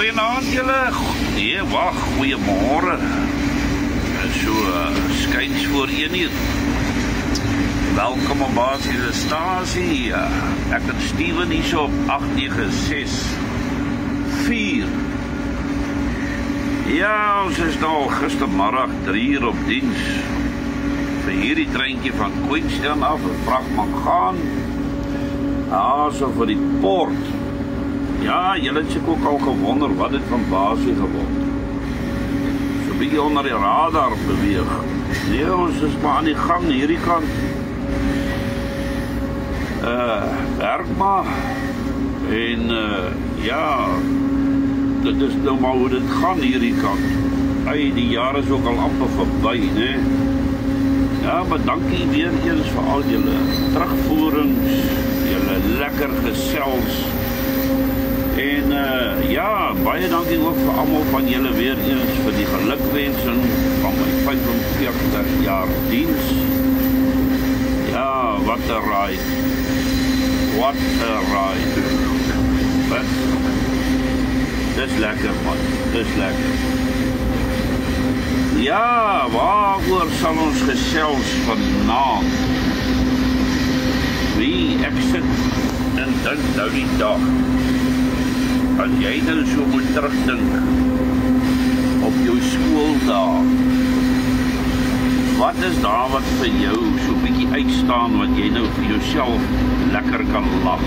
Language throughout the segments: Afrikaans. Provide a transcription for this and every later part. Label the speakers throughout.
Speaker 1: Goeienaand julle. Nee, wag, goeiemôre. So skuins voor 1 uur. Welkom op Basiese Stasie. Ek en Steven hier so op 8964. Ja, ons is nou gistermiddag 3 uur op diens. Vir hierdie treintjie van Queenstown af, 'n vragman gaan. So vir die port. Ja, julle het seker ook al gewonder wat dit van Basie geword. So 'n bietjie onder die radar beweeg. Nee, ons is maar aan die gang hierdie kant. Werk maar. En ja, dit is nou maar hoe dit gaan hierdie kant. Die jaar is ook al amper verby, né? Ja, maar dankie weer eens vir al julle terugvoerings, julle lekker gesels. En ja, baie dankie ook vir almal van julle weer eens vir die gelukwensing van my 45 jaar diens. Ja, wat 'n ride. What a ride. But dis lekker man, dis lekker. Ja, waaroor sal ons gesels vanaand? Wie ek sit en dink nou die dag. As jy nou so moet terugdink op jou skooldae, wat is daar wat vir jou so bietjie uitstaan wat jy nou vir jouself lekker kan lag?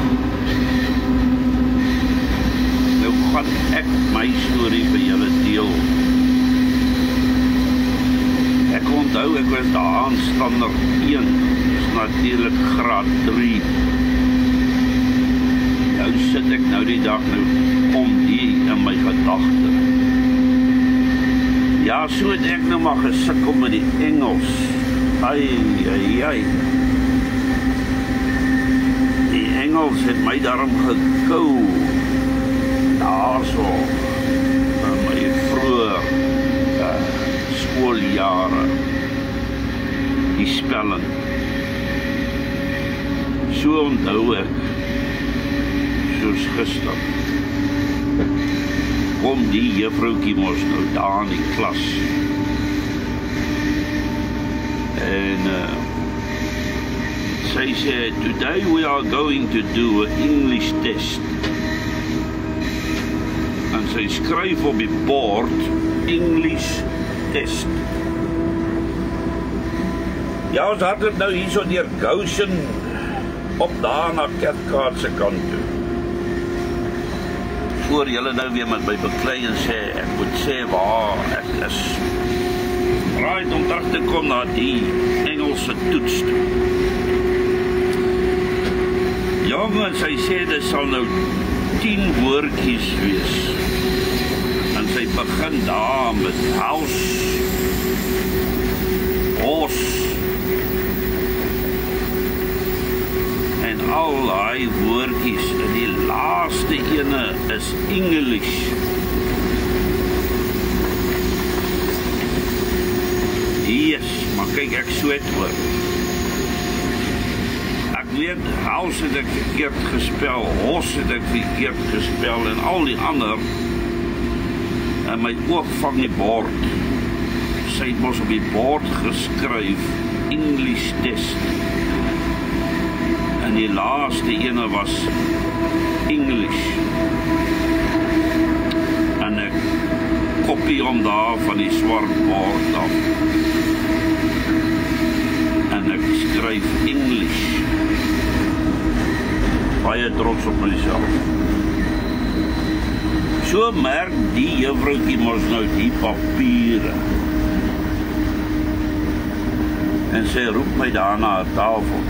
Speaker 1: Nou gaan ek my storie vir julle deel. Ek onthou ek was daar aan standaard 1, dis natuurlik graad 3. Nou sit ek nou die dag nou om die in my gedagte. Ja, so het ek nou maar gesukkel met die Engels. Ai. Die Engels het my daarom gekou. Daar so, in my vroeë skooljare. Die spelling. So onthou ek, soos gister. Kom die juffroukie mos nou daar in die klas. En sy sê, today we are going to do an English test. En sy skryf op die bord, English test. Ja, ons hardloop nou hier so deur Goshen, op daar na Cathcart se kant toe. Voor julle nou weer met my beklei en sê, ek moet sê waar ek is. Right, om terug te kom na die Engelse toets toe. Jongen, sy sê, dit sal nou 10 woordjies wees. En sy begin daar met house, horse, en al die woordjies, en die laaste ene is English. Yes, maar kyk, ek sweet hoor. Ek weet, house het ek verkeerd gespel, horse het ek verkeerd gespel, en al die ander, en my oog vang die bord. Sy het mos op die bord geskryf, English test. En die laaste ene was English. En ek kopie hom daar van die swart bord af. En ek skryf English. Baie trots op myself. So merk die juffroukie mos nou die papiere. En sy roep my daar na 'n tafel.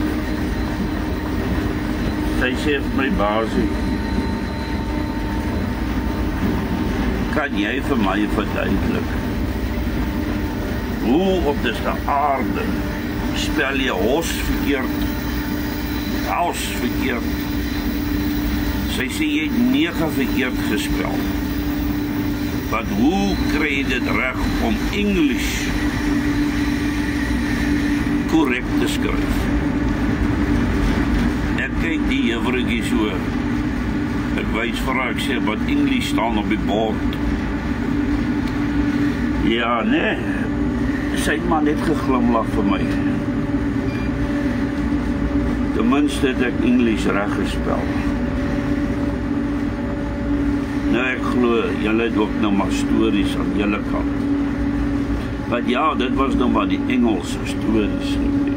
Speaker 1: Sy sê vir my, Basie, kan jy vir my verduidelik hoe op dese aarde spel jy hos verkeerd, house verkeerd? Sy sê jy het 9 verkeerd gespel. Maar hoe kry jy dit reg om English korrek te skryf? Ek kyk die juffroukie so. Ek wys vir haar, ek sê, wat Engels staan op die bord. Ja, nee. Sy het maar net geglimlag vir my. Ten minste het ek Engels reg gespel. Nou, ek glo, julle het ook nou maar stories aan julle kant. Want ja, dit was nou maar die Engelse stories gewees.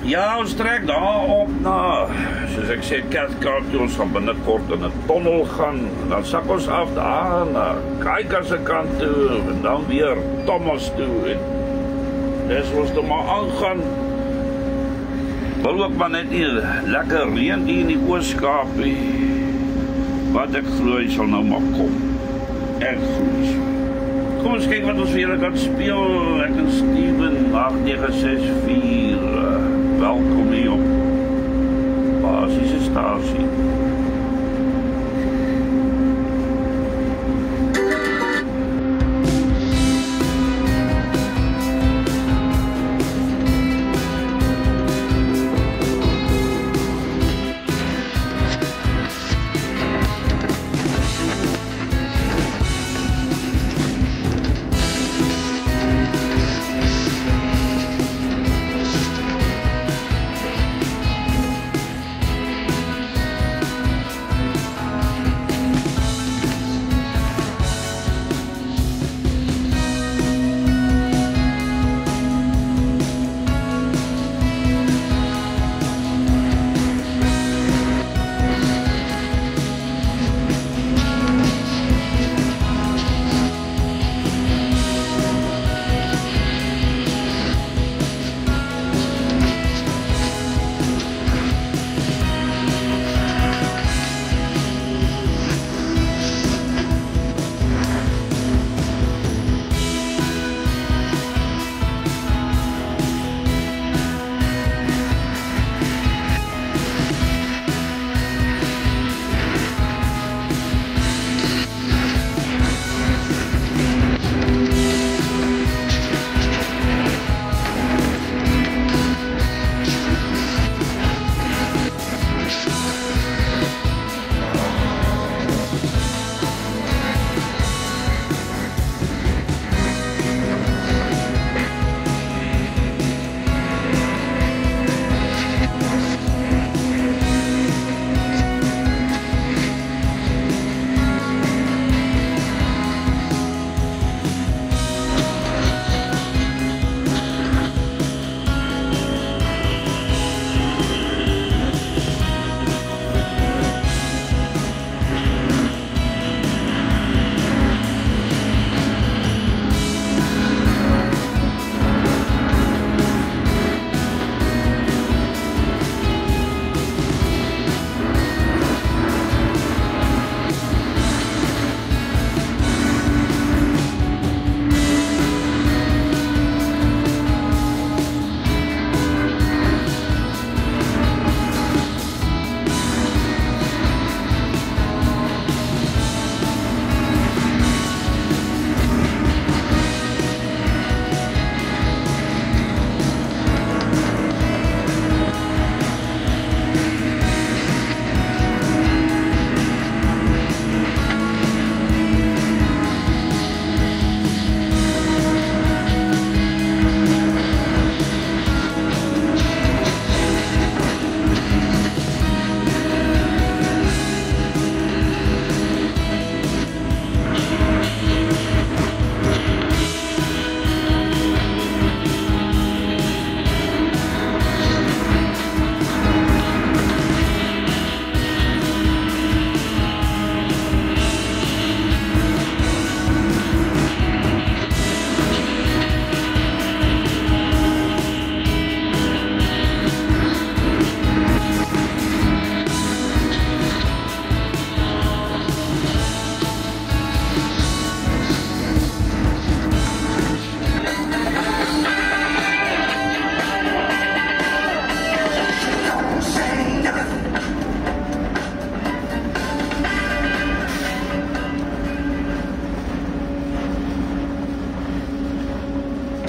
Speaker 1: Ja, ons trek daar op na, soos ek sê, Cathcart, ons gaan binnekort in 'n tunnel gaan, en dan sak ons af daar na Kaika se kant toe, en dan weer Thomas toe, en dis ons nou maar aangaan. Wil ook maar net nie lekker reën hier in die Oos-Kaap nie, wat ek glo hy sal nou maar kom. Ek glo so. Kom ons kyk wat ons vir julle kan speel. Ek en Steven 8964. Welkom hier op Basiese Stasie.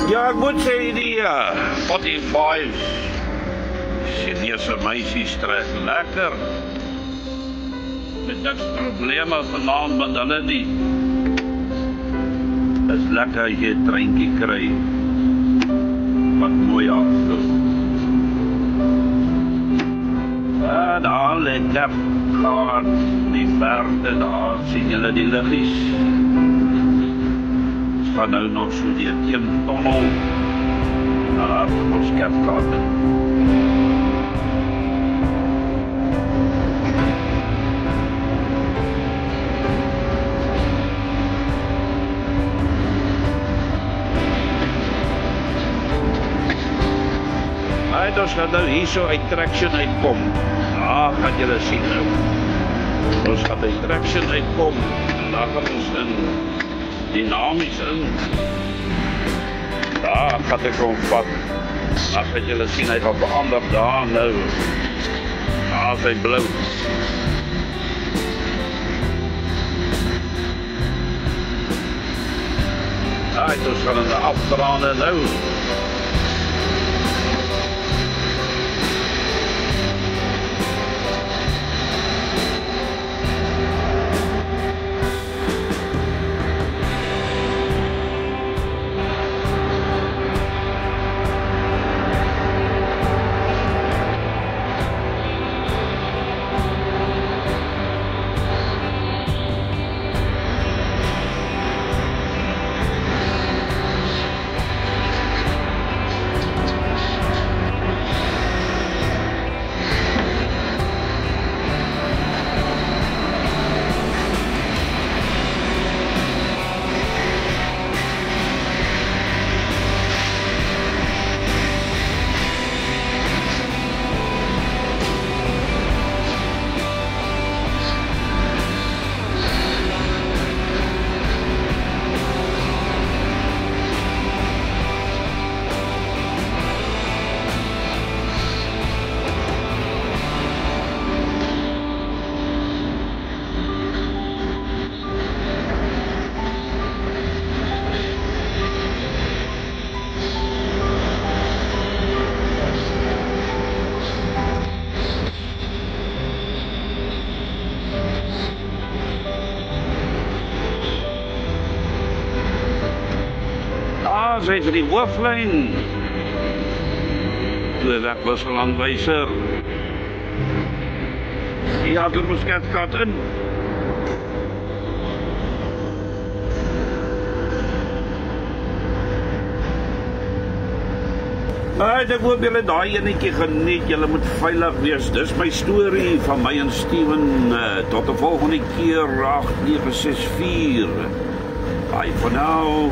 Speaker 1: Ja, ek moet sê die 45 Chinese meisies trek lekker met niks probleme vanaand met hulle nie. Is lekker as jy 'n treintjie kry. Wat mooi afloop. Daar lê Kapkaart, die verte, daar sien julle die liggies. Ons gaan nou nog so die een tonnel naar ons Kapkaart. Ons gaan nou hier so uit Traction uitkom. Daar gaan julle sien nou. Ons gaan uit Traction uitkom. En daar gaan ons in dynamisch in. Daar gaat ek hom vat. Daar gaan julle sien, hy gaan verander daar nou. Daar is hy blauw. Ons gaan in die afdraande nou. Zijn ze die hoofdlijn? De wegwisselandwijzer. Ja, doe musketkat in. Ek hoop julle daai enetjie geniet. Julle moet veilig wees. Dis my storie van my en Steven. Tot 'n volgende keer 8964. Bye for now.